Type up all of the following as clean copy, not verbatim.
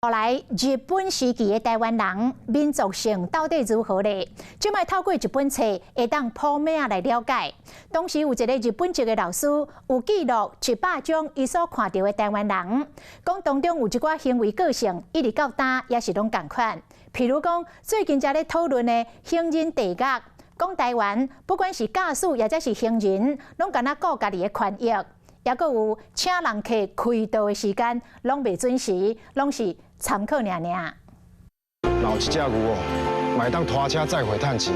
后来日本时期的台湾人民族性到底如何呢？就卖透过一本册会当普遍来了解。当时有一个日本籍的老师有记录100种伊所看到的台湾人，讲当中有一寡行为个性一直到今也是拢同款。譬如讲，最近才咧讨论的行人地价，讲台湾不管是驾驶也或是行人，拢敢若顾家己的权益。也阁有请人客开道的时间，拢未准时，拢是参考尔。老一只牛哦，买当拖车载回趁钱。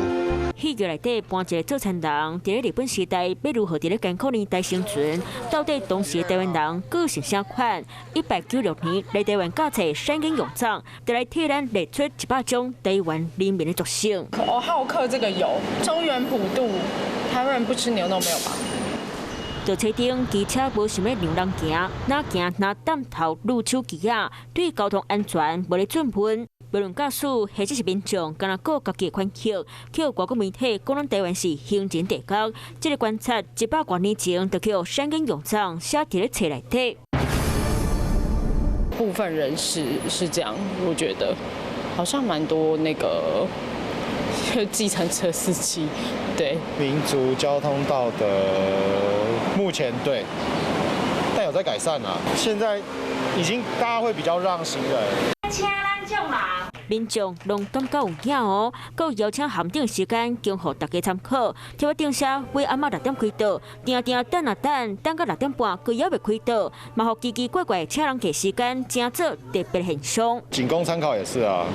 戏剧内底搬一个做田人，伫咧日本时代要如何伫咧艰苦年代生存？到底当时的台湾人个性啥款？1896年来台湾教册山根永藏，就来替咱列出100种台湾人民的族性。好客这个有，中原普渡，台湾人不吃牛肉没有吧？在车顶，机车无想要让人行，哪行哪弹头露手机啊，对交通安全无咧准备。无论驾驶或者是民众，敢若顾家己的权益，去外国媒体讲咱台湾是行人地角，这个观察100多年前就去山根永藏写伫咧册内底。部分人是这样，我觉得好像蛮多那个计程车司机，对民族交通道的目前对，但有在改善啦。现在已经大家会比较让行人。民众拢感觉有影哦，佮邀请限定时间，供互大家参考。听我定写，为暗暝6点开道，定等啊等到6点半，佮也未开道，嘛互奇奇怪怪请人客时间，真做特别现象。仅供参考也是啊。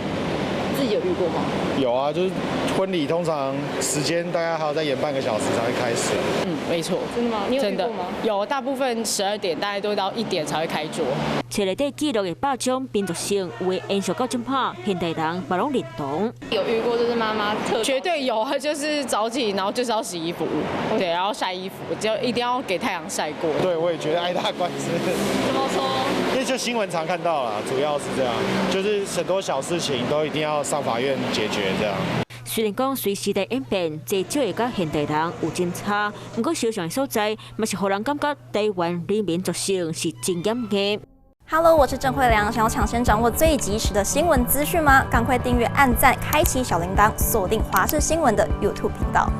自己有遇过吗？有啊，就是婚礼通常时间大概还要再延半个小时才会开始。没错。真的吗？你有遇过吗？有，大部分12点，大概都到1点才会开桌。册内底记录的100种民族性，有的延续到今拍，现代人嘛拢认同。有遇过就是妈妈绝对有啊，就是早起，然后就是要洗衣服，对，然后晒衣服，就一定要给太阳晒过。对，我也觉得挨大官司。怎么说？因为就新闻常看到啦，主要是这样，就是很多小事情都一定要上法院解决这样。虽然讲随时代演变，至少会甲现代人有真差，不过小上的所在，嘛是互人感觉台湾人民族性是真严格。Hello， 我是郑慧良，想要抢先掌握最及时的新闻资讯吗？赶快订阅、按赞、开启小铃铛，锁定华视新闻的 YouTube 频道。